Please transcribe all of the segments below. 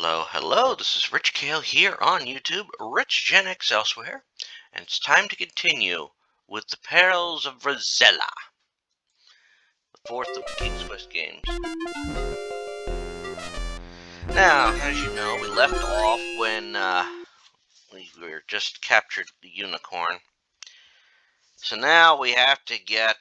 Hello, hello. This is Rich Kale here on YouTube, Rich Gen X elsewhere, and it's time to continue with the Perils of Rosella, the fourth of the King's Quest games. Now, as you know, we left off when we were just captured the unicorn. So now we have to get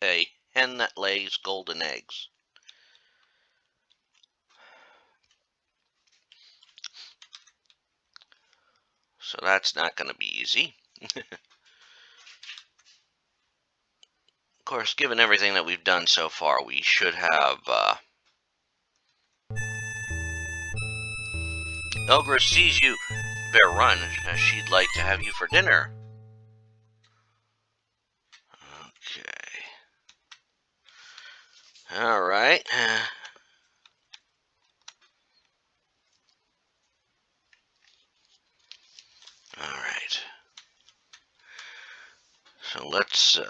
a hen that lays golden eggs. So that's not going to be easy. Of course, given everything that we've done so far, we should have Ogress sees you. Better run, as she'd like to have you for dinner. Okay. Alright. Alright. So let's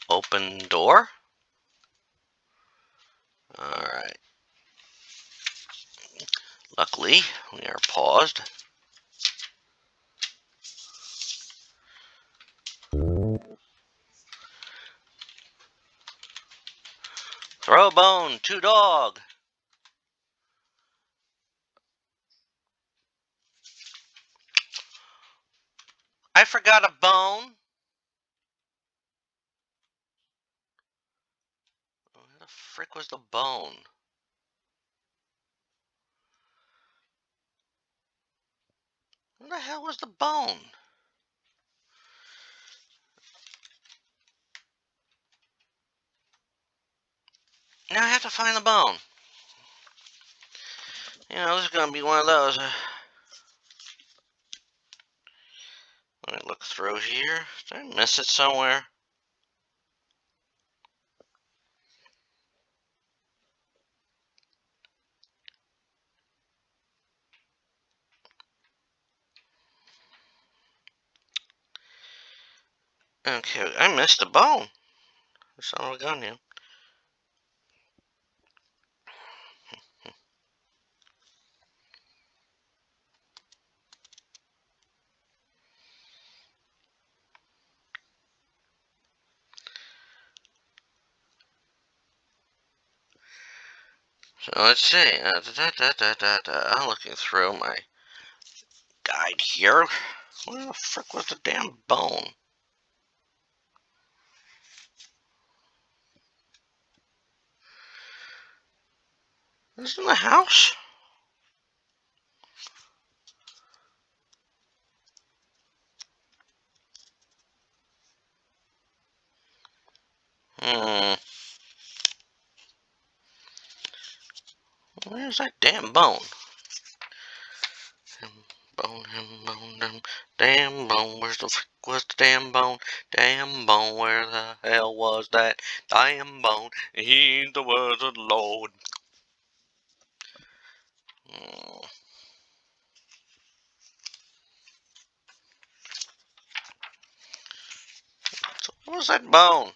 open door. Alright. Luckily, we are paused. Throw a bone to dog. I forgot a bone. Where the frick was the bone? Where the hell was the bone? Now I have to find the bone. You know, this is going to be one of those. Let me look through here. Did I miss it somewhere? Okay, I missed a bone. Son of a gun here. So let's see. I'm looking through my guide here. Where the frick was the damn bone? Is it in the house? Where's that damn bone? Damn bone, where's the frick was the damn bone? Damn bone, where the hell was that damn bone? Heed the words of the Lord. So what was that bone?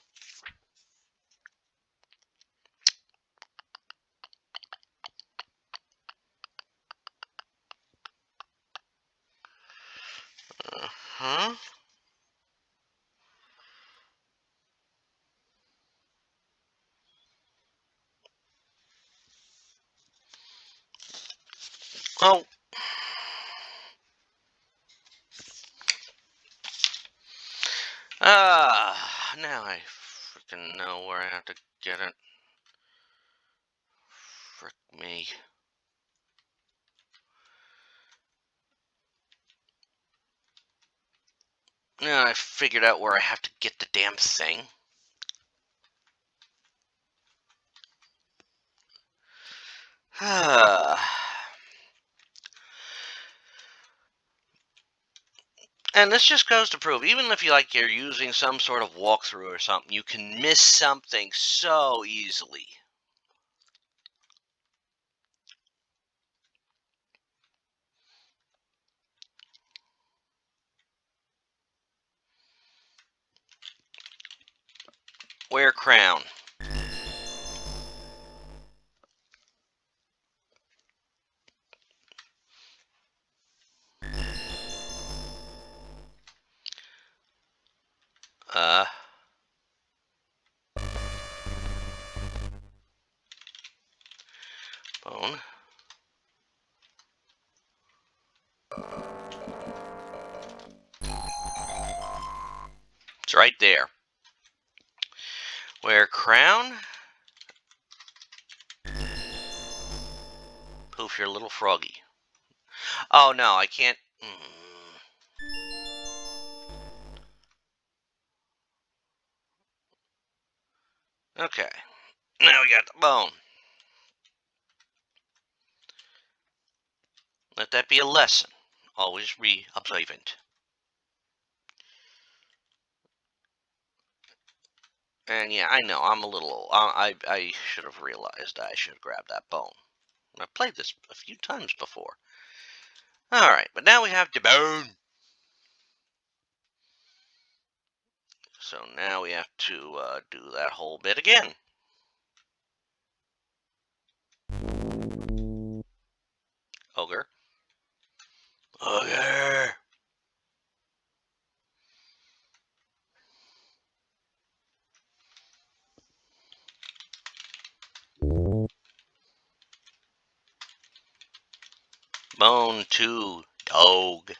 Huh? Oh. Now I freaking know where I have to get it. Frick me. Now I figured out where I have to get the damn thing. And this just goes to prove, even if you're using some sort of walkthrough or something, you can miss something so easily. Wear crown. Bone. It's right there. Wear crown. Poof, you're a little froggy. Oh, no, I can't. Okay. Now we got the bone. Let that be a lesson. Always be observant. And yeah, I know, I'm a little. I should have realized I should have grabbed that bone. I've played this a few times before. Alright, but now we have the bone. So now we have to do that whole bit again. Ogre. Ogre! Bone to dog.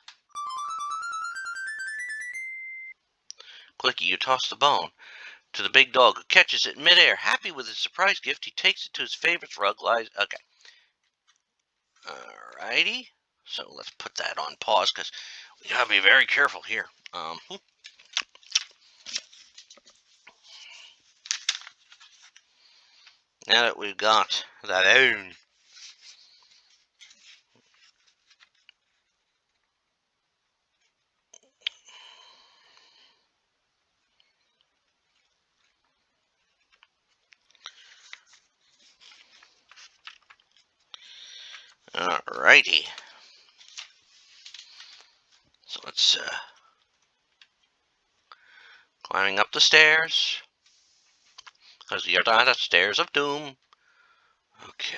Clicky, you toss the bone to the big dog, who catches it in midair. Happy with his surprise gift, he takes it to his favorite rug. Okay. Alrighty. So let's put that on pause, because we gotta be very careful here. Now that we've got that in. Alrighty. So let's, climbing up the stairs. Because you're down the stairs of doom. Okay.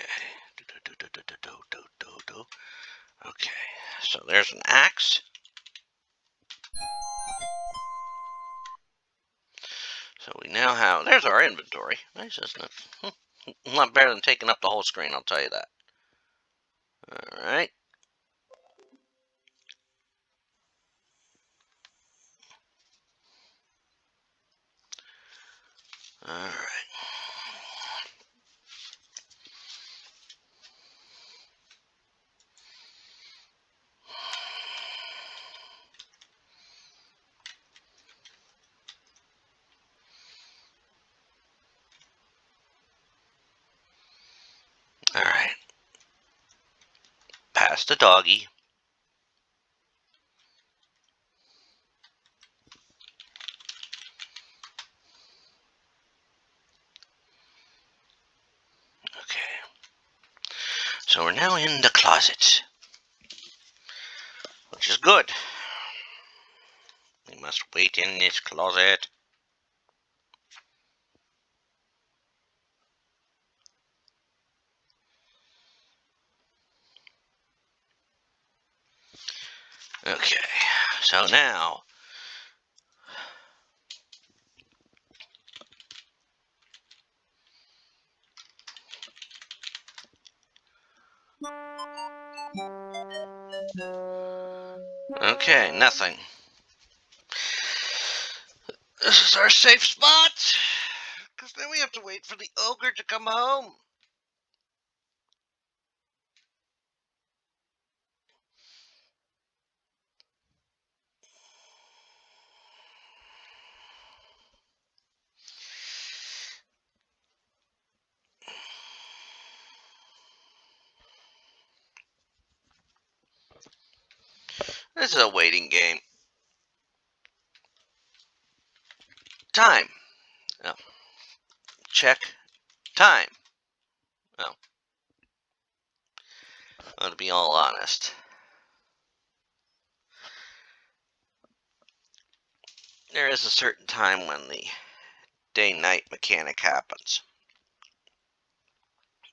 Okay. So there's an axe. So we now have, there's our inventory. Nice, isn't it? A lot better than taking up the whole screen, I'll tell you that. Alright. Alright. Alright. Past the doggy. Okay. So we're now in the closet. Which is good. We must wait in this closet. Okay. So now, okay, nothing. This is our safe spot. Because then we have to wait for the ogre to come home. This is a waiting game. Time. Oh. Check. Time. Oh. Well, to be all honest, there is a certain time when the day-night mechanic happens.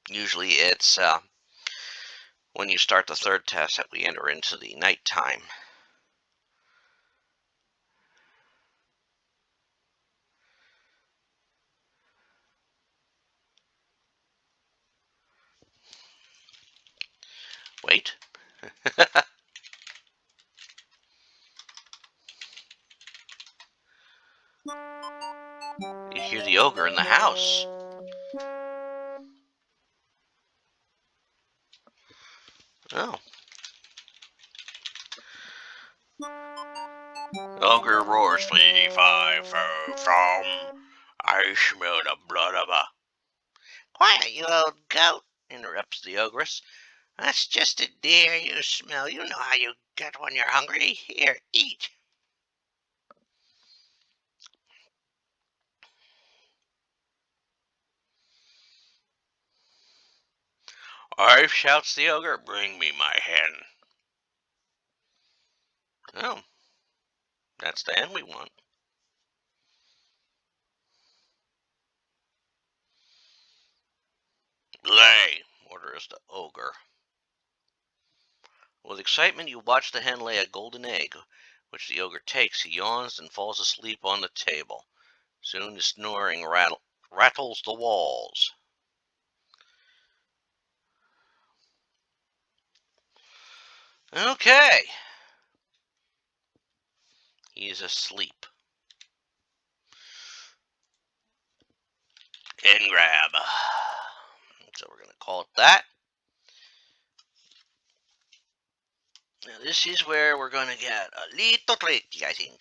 Usually it's when you start the third test that we enter into the nighttime. Wait. You hear the ogre in the house. Oh. Ogre roars, flee, fly, from. I smell the blood of a... Quiet, you old goat, interrupts the ogress. That's just a deer you smell. You know how you get when you're hungry. Here, eat. Arf, shouts the ogre, bring me my hen. Oh, that's the hen we want. Lay, orders the ogre. With excitement, you watch the hen lay a golden egg, which the ogre takes. He yawns and falls asleep on the table. Soon his snoring rattles the walls. Okay. He's asleep. Hen grab. So we're going to call it that. Now this is where we're going to get a little tricky, I think.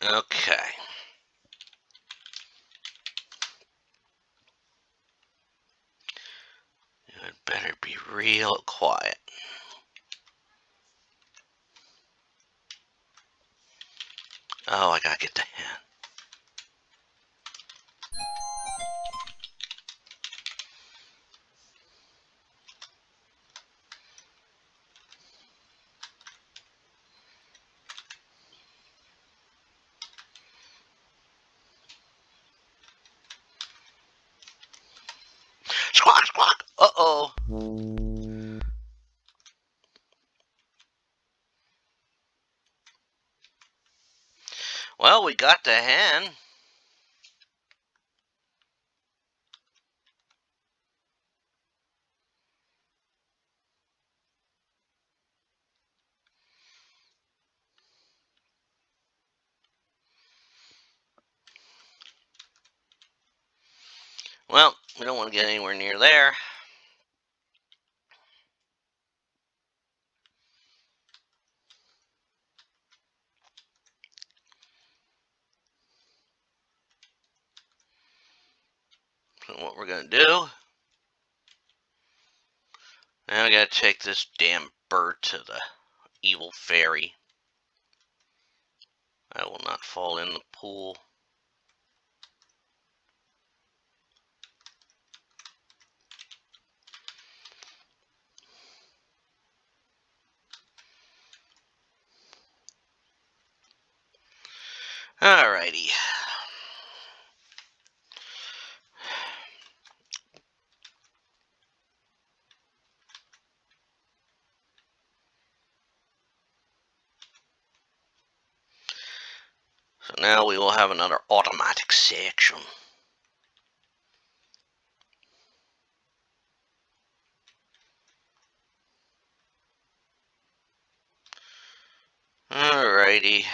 Okay. It better be real quiet. Oh, I gotta get the hen. Squawk, squawk! Uh-oh. Well, we got the hen. Well, we don't want to get anywhere near there. So what we're going to do, now we got to take this damn bird to the evil fairy. I will not fall in the pool. Alrighty. So now we will have another automatic section. Alrighty.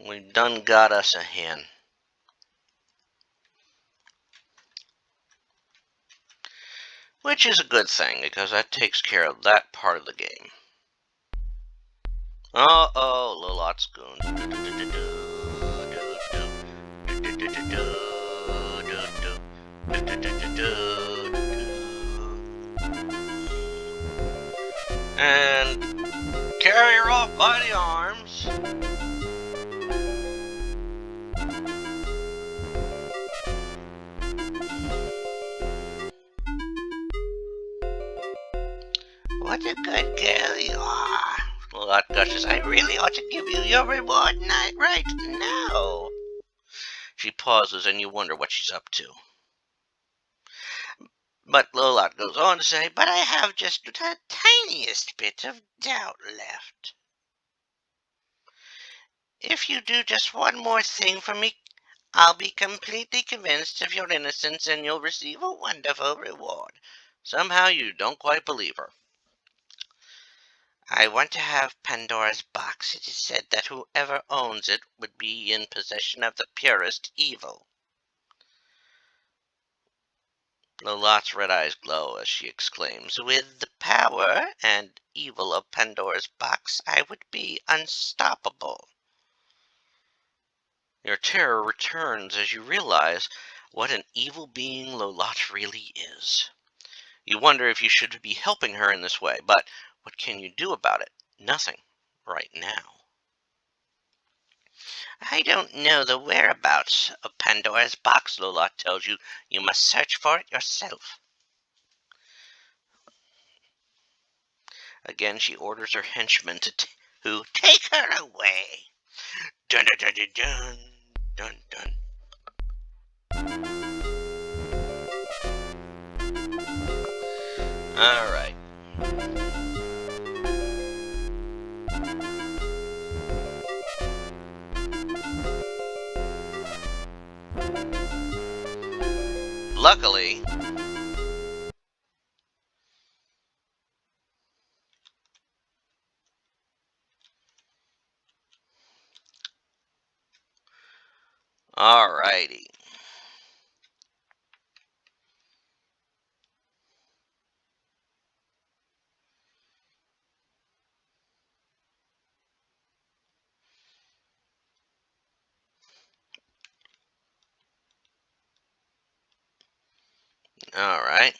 We done got us a hen. Which is a good thing, because that takes care of that part of the game. Uh-oh, Lilot's goon. and carry her off by the arms. What a good girl you are. Lot gushes, I really ought to give you your reward right now. She pauses and you wonder what she's up to. But Lolot goes on to say, but I have just the tiniest bit of doubt left. If you do just one more thing for me, I'll be completely convinced of your innocence and you'll receive a wonderful reward. Somehow you don't quite believe her. I want to have Pandora's box. It is said that whoever owns it would be in possession of the purest evil. Lolot's red eyes glow as she exclaims, with the power and evil of Pandora's box, I would be unstoppable. Your terror returns as you realize what an evil being Lolot really is. You wonder if you should be helping her in this way, but what can you do about it? Nothing, right now. I don't know the whereabouts of Pandora's box, Lolot tells you. You must search for it yourself. Again, she orders her henchmen to take her away. Dun dun dun dun dun dun. All right. Luckily, all righty. All right.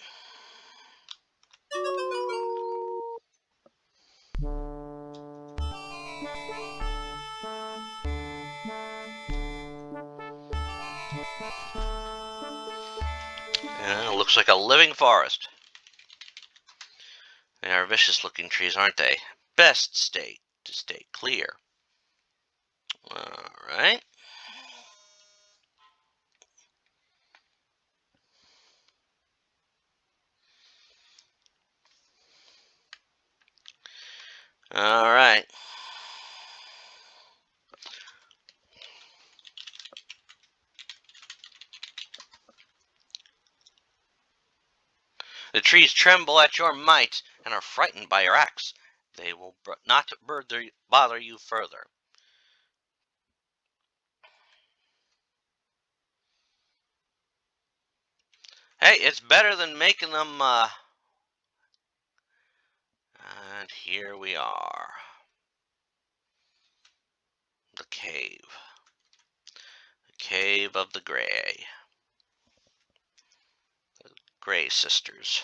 Looks like a living forest. They are vicious-looking trees, aren't they? Best state to stay clear. All right. All right. The trees tremble at your might and are frightened by your axe. They will not bother you further. Hey, it's better than making them, And here we are. The cave. The cave of the Grey. The Grey sisters.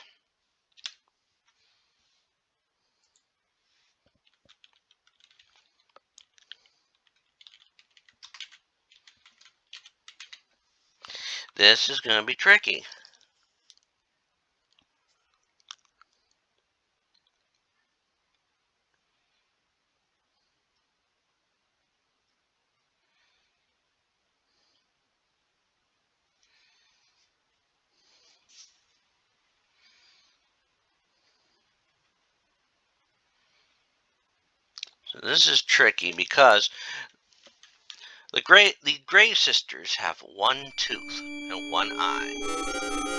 This is going to be tricky. So this is tricky because the Grey sisters have one tooth and one eye.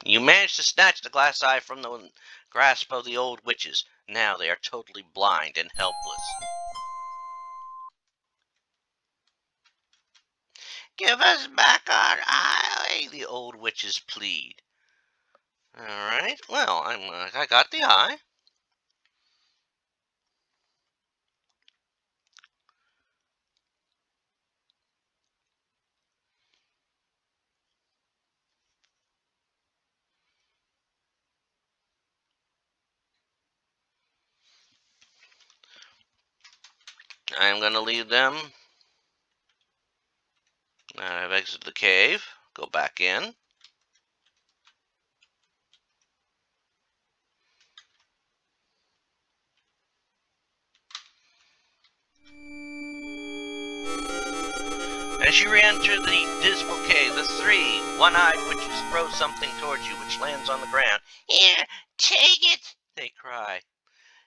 You managed to snatch the glass eye from the grasp of the old witches. Now they are totally blind and helpless. Give us back our eye, the old witches plead. Alright, well, I got the eye. I'm gonna leave them. I've exited the cave. Go back in. As you re-enter the dismal cave, the three one-eyed witches throw something towards you, which lands on the ground. Here, take it, they cry.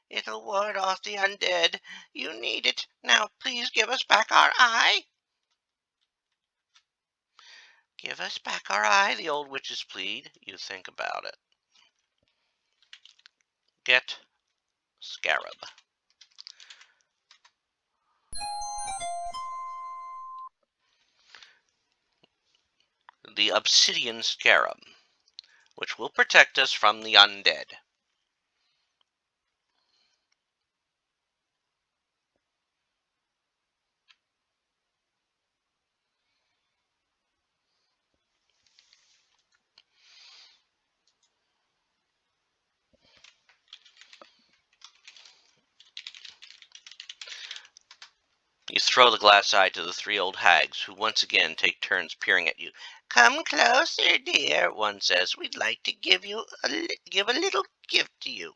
It'll ward off the undead. You need it. Now please give us back our eye. Give us back our eye, the old witches plead. You think about it. Get Scarab. The obsidian scarab, which will protect us from the undead. You throw the glass eye to the three old hags, who once again take turns peering at you. Come closer, dear, one says. We'd like to give a little gift to you.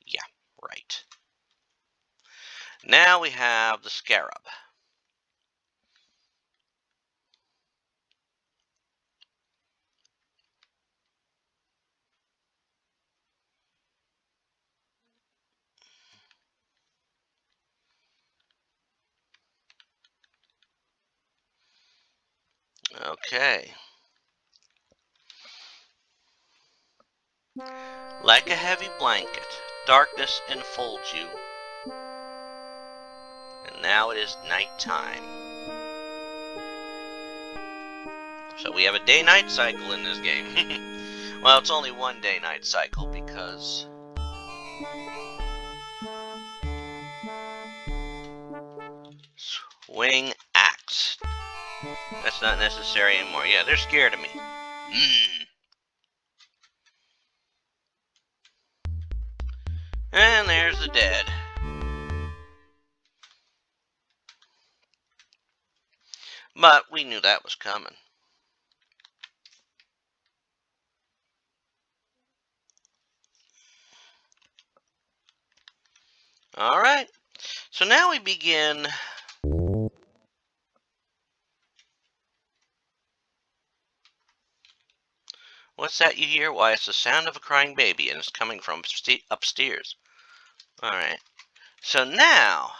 Yeah, right. Now we have the scarab. Okay. Like a heavy blanket, darkness enfolds you. And now it is nighttime. So we have a day-night cycle in this game. Well, it's only one day-night cycle because swing axe. That's not necessary anymore. Yeah, they're scared of me. And there's the dead. But we knew that was coming. Alright. So now we begin. What's that you hear? Why, it's the sound of a crying baby, and it's coming from upstairs. Alright. So now,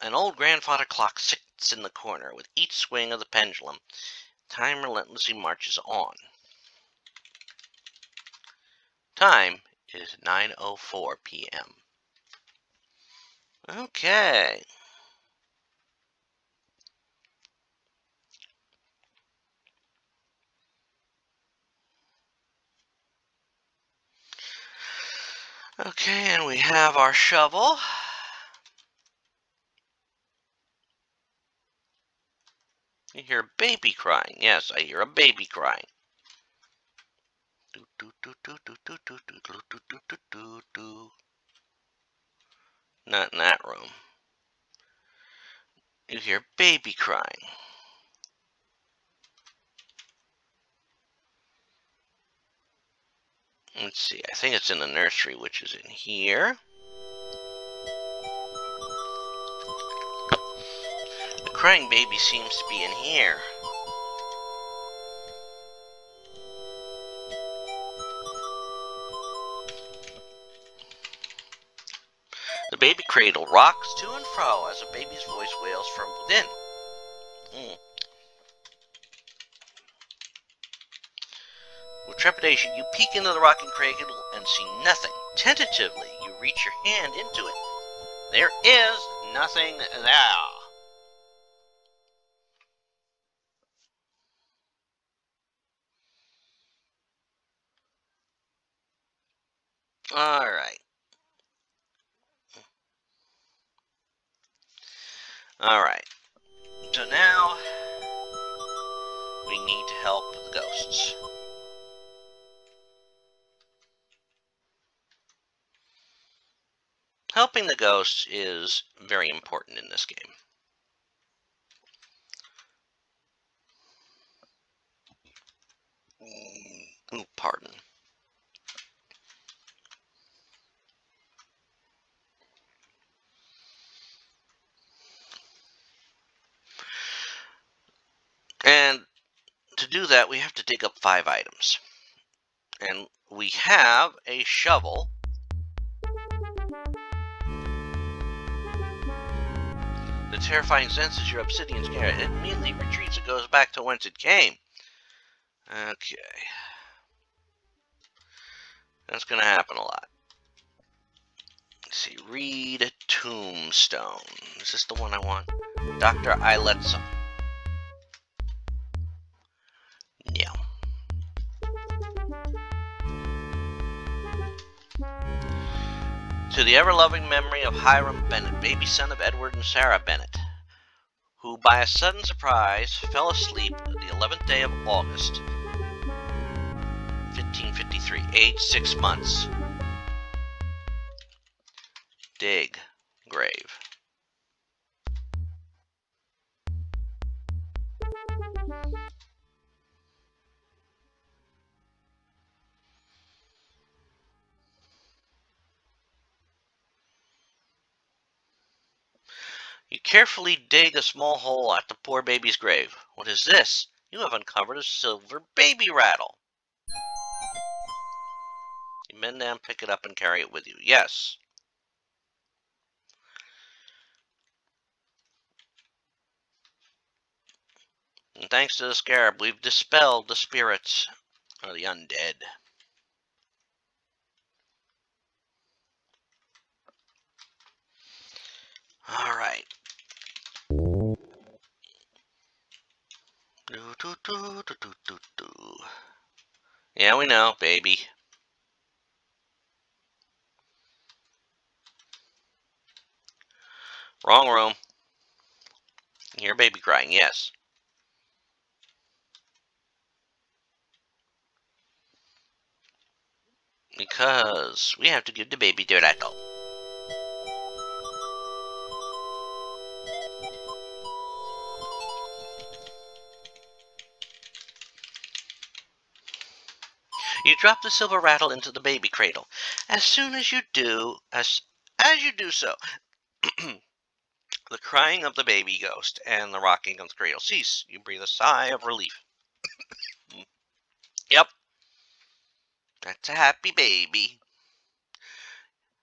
an old grandfather clock sits in the corner with each swing of the pendulum. Time relentlessly marches on. Time is 9:04 p.m. Okay. Okay, and we have our shovel. You hear a baby crying. Yes, I hear a baby crying. Not in that room. You hear baby crying. Let's see, I think it's in the nursery, which is in here. The crying baby seems to be in here. The baby cradle rocks to and fro as a baby's voice wails from within. With trepidation, you peek into the rocking cradle and see nothing. Tentatively, you reach your hand into it. There is nothing there. Alright. Alright. So now we need to help the ghosts. Helping the ghosts is very important in this game. Ooh, pardon. And to do that, we have to dig up 5 items. And we have a shovel. The terrifying senses your obsidian scare. It immediately retreats and goes back to whence it came. Okay. That's going to happen a lot. Let's see. Read Tombstone. Is this the one I want? Dr. Eiletson. Yeah. To the ever-loving memory of Hiram Bennett, baby son of Edward and Sarah Bennett, who by a sudden surprise fell asleep the 11th day of August, 1553, age 6 months. Dig. Grave. You carefully dig a small hole at the poor baby's grave. What is this? You have uncovered a silver baby rattle. You bend down, pick it up, and carry it with you. Yes. And thanks to the scarab, we've dispelled the spirits, or the undead. Alright. Yeah, we know, baby. Wrong room. You hear baby crying, yes. Because we have to give the baby their echo. You drop the silver rattle into the baby cradle. As soon as you do, as you do so, the crying of the baby ghost and the rocking of the cradle cease. You breathe a sigh of relief. Yep, that's a happy baby.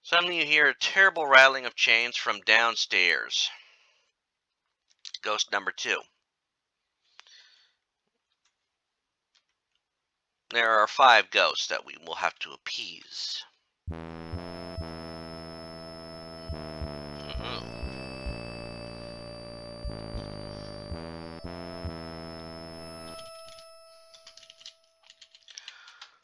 Suddenly you hear a terrible rattling of chains from downstairs. Ghost number 2. There are 5 ghosts that we will have to appease.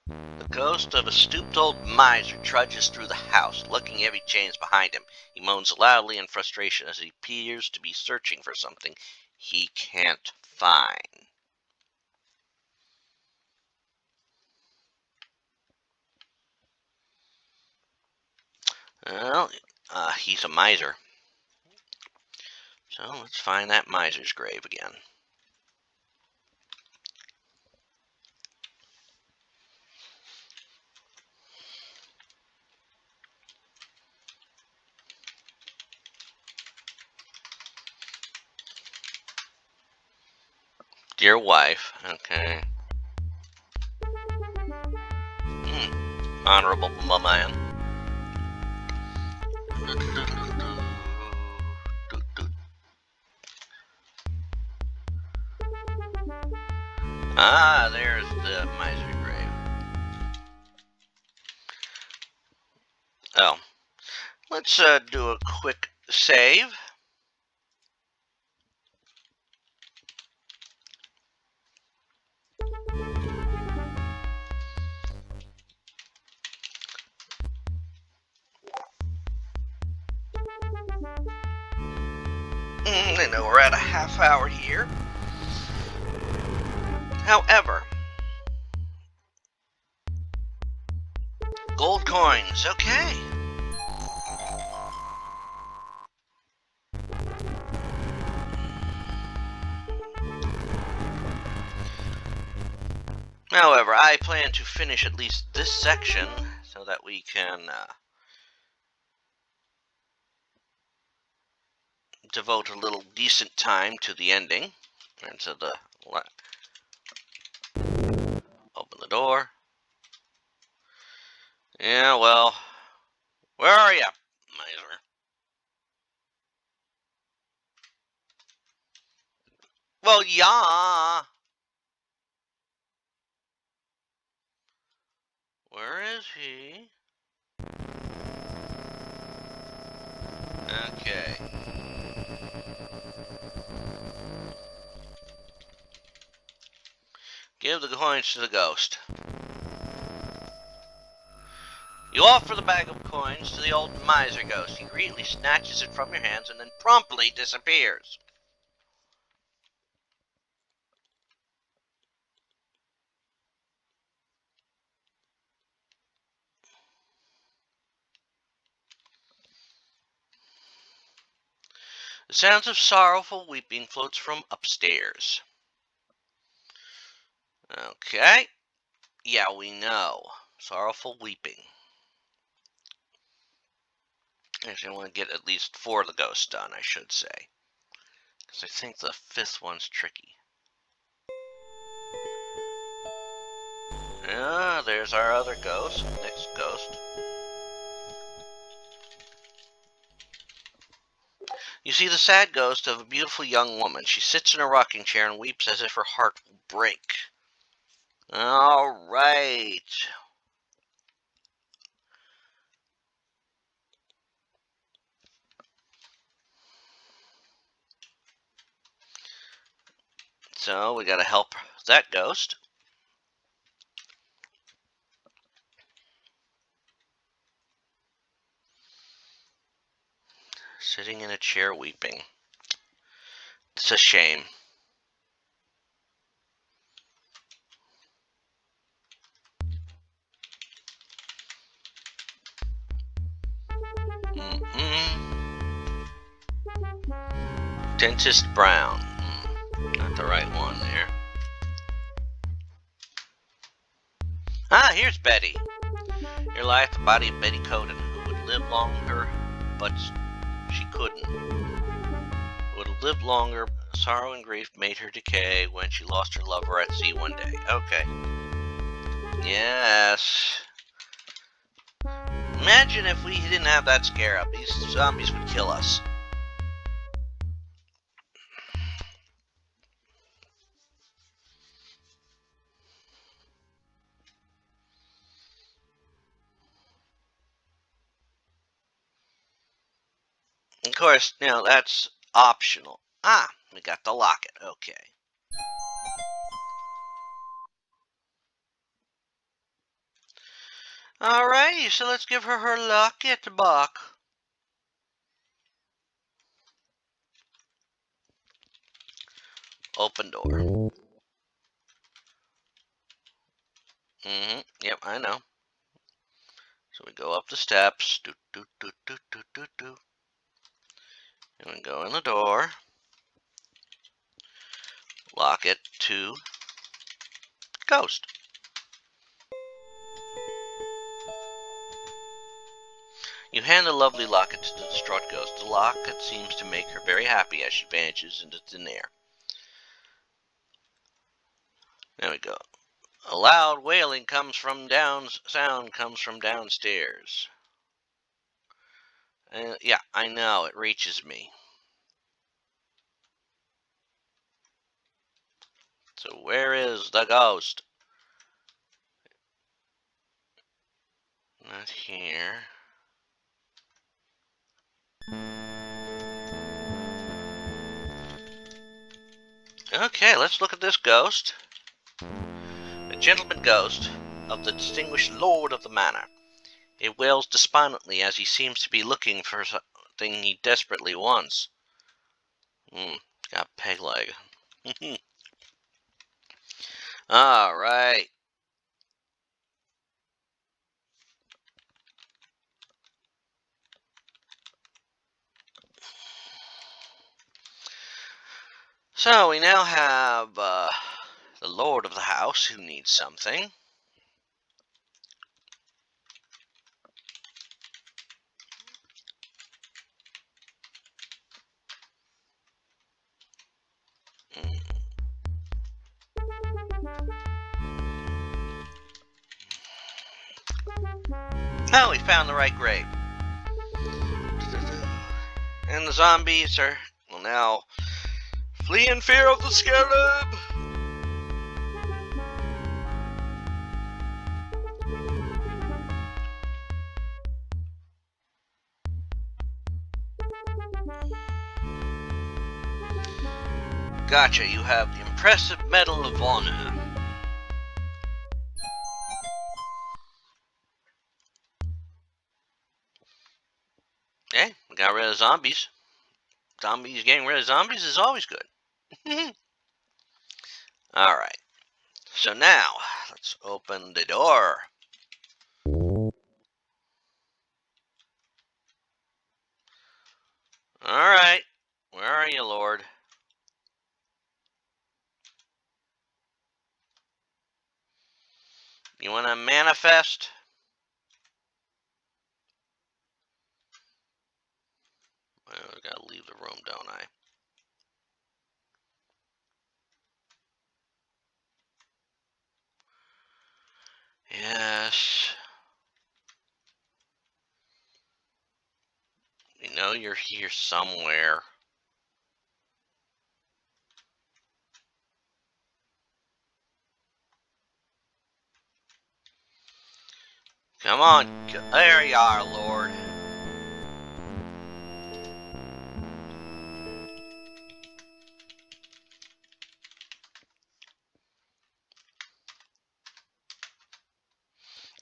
The ghost of a stooped old miser trudges through the house, looking heavy chains behind him. He moans loudly in frustration as he appears to be searching for something he can't find. Well, he's a miser. So let's find that miser's grave again. Dear wife. Okay. Honorable man. Ah, there's the miser's grave. Oh. Let's do a quick save. I know we're at a half hour here. However, gold coins, okay. However, I plan to finish at least this section so that we can devote a little decent time to the ending. And to the open the door. Yeah, well, where are you, miser? Well, yeah. Where is he? Okay. Give the coins to the ghost. You offer the bag of coins to the old miser ghost. He greedily snatches it from your hands and then promptly disappears. The sounds of sorrowful weeping floats from upstairs. Okay. Yeah, we know. Sorrowful weeping. Actually, I want to get at least 4 of the ghosts done, I should say. Because I think the 5th one's tricky. Yeah, there's our other ghost. Next ghost. You see the sad ghost of a beautiful young woman. She sits in a rocking chair and weeps as if her heart will break. All right. So we gotta help that ghost. Sitting in a chair weeping. It's a shame. Dentist Brown. Not the right one there. Ah, here's Betty. Here lieth the body of Betty Coden, who would live longer, but she couldn't. Would have lived longer, sorrow and grief made her decay when she lost her lover at sea one day. Okay. Yes. Imagine if we didn't have that scare up. These zombies would kill us. Of course, you know, that's optional. Ah, we got the locket. Okay. Alrighty, so let's give her her locket back. Open door. Yep, I know. So we go up the steps. Do, do, do, do, do, do, do. And we go in the door. Lock it to ghost. You hand the lovely locket to the distraught ghost. The locket seems to make her very happy as she vanishes into thin air. There we go. A loud wailing sound comes from downstairs. Yeah, I know, it reaches me. So where is the ghost? Not here. Okay, let's look at this ghost. A gentleman ghost of the distinguished lord of the manor. It wails despondently as he seems to be looking for something he desperately wants. Got peg leg. All right. So we now have the lord of the house who needs something. Oh, we found the right grave. And the zombies will now flee in fear of the scarab. Gotcha, you have the impressive Medal of Honor. Hey, we got rid of zombies. Getting rid of zombies is always good. Alright, so now, let's open the door. Alright, where are you, Lord? You want to manifest? Well, I gotta leave the room, don't I? Yes. You know you're here somewhere. Come on. There you are, Lord.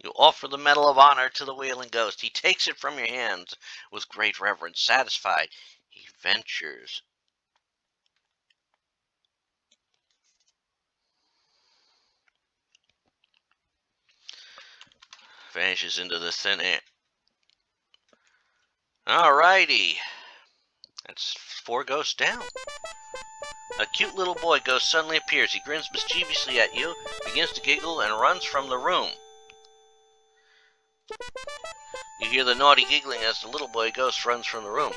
You offer the Medal of Honor to the Wailing Ghost. He takes it from your hands with great reverence. Satisfied, he ventures. Vanishes into the thin air. Alrighty. That's 4 ghosts down. A cute little boy ghost suddenly appears. He grins mischievously at you, begins to giggle, and runs from the room. You hear the naughty giggling as the little boy ghost runs from the room.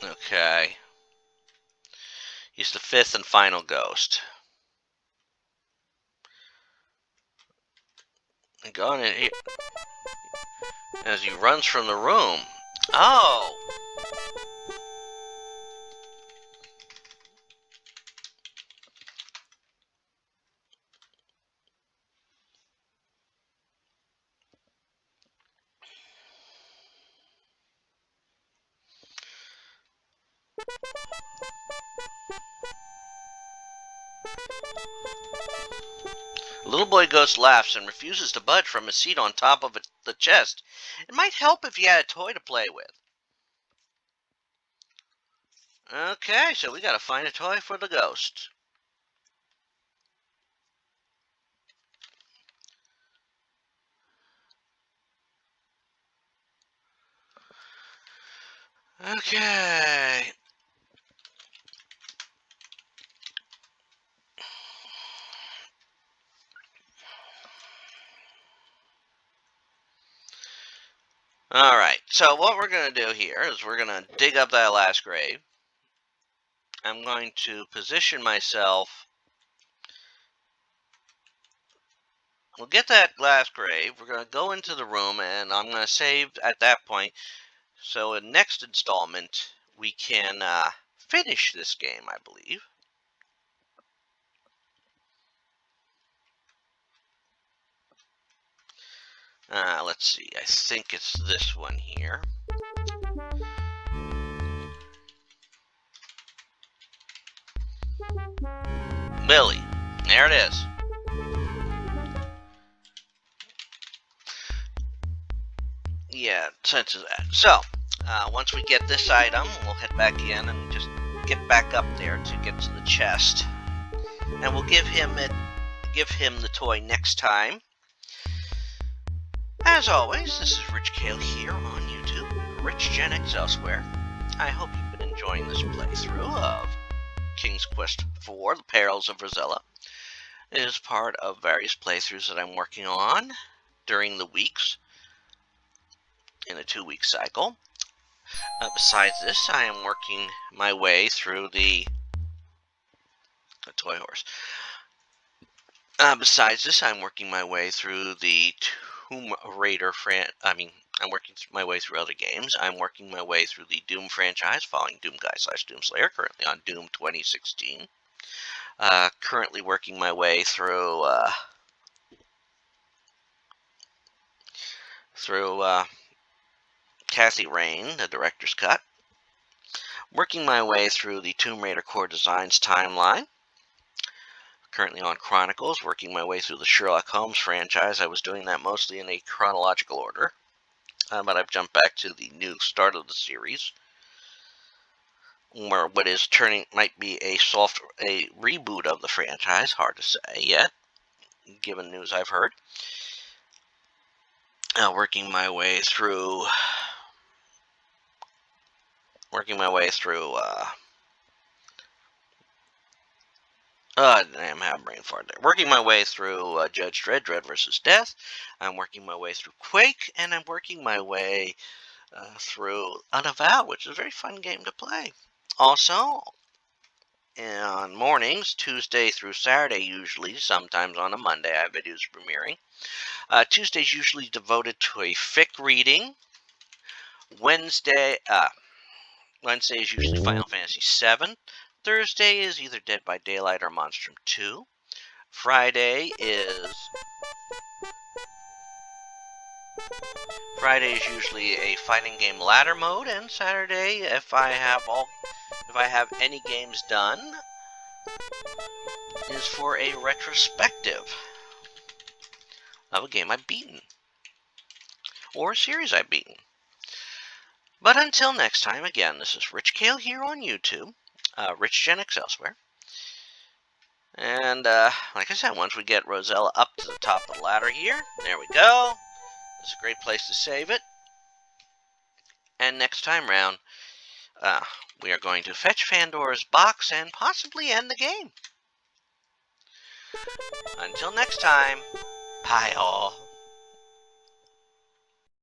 Okay. He's the 5th and final ghost. Gone in here. As he runs from the room. Oh! Little boy ghost laughs and refuses to budge from his seat on top of the chest. It might help if you had a toy to play with. Okay, so we gotta find a toy for the ghost. Okay. Alright, so what we're going to do here is we're going to dig up that last grave. I'm going to position myself. We'll get that last grave. We're going to go into the room, and I'm going to save at that point. So in next installment, we can finish this game, I believe. Let's see. I think it's this one here. Billy. There it is. Yeah, sense of that. So, Once we get this item, we'll head back in and just get back up there to get to the chest. And we'll give him the toy next time. As always, this is Rich Kale here on YouTube, Rich Gen X elsewhere. I hope you've been enjoying this playthrough of King's Quest IV, The Perils of Rosella. It is part of various playthroughs that I'm working on during the weeks in a 2-week cycle. Besides this, I am working my way through the toy horse. Besides this, I'm working my way through the Tomb Raider I'm working my way through other games. I'm working my way through the Doom franchise, following Doom Guy / Doom Slayer, currently on Doom 2016. Currently working my way through Kathy Rain, the director's cut. Working my way through the Tomb Raider Core Designs timeline. Currently on Chronicles, working my way through the Sherlock Holmes franchise. I was doing that mostly in a chronological order, but I've jumped back to the new start of the series, where what is might be a reboot of the franchise. Hard to say yet, given news I've heard. Working my way through I'm having brain fart there. Working my way through Judge Dredd, Dredd vs. Death. I'm working my way through Quake, and I'm working my way through Unavowed, which is a very fun game to play. Also, on mornings, Tuesday through Saturday usually, sometimes on a Monday, I have videos premiering. Tuesday's usually devoted to a fic reading. Wednesday is usually Final Fantasy VII. Thursday is either Dead by Daylight or Monstrum 2. Friday is usually a fighting game ladder mode, and Saturday, if I have any games done, is for a retrospective of a game I've beaten, or a series I've beaten. But until next time, again, this is Rich Kale here on YouTube, Rich Gen X elsewhere. And, like I said, once we get Rosella up to the top of the ladder here, there we go. It's a great place to save it. And next time round, we are going to fetch Pandora's box and possibly end the game. Until next time, bye all.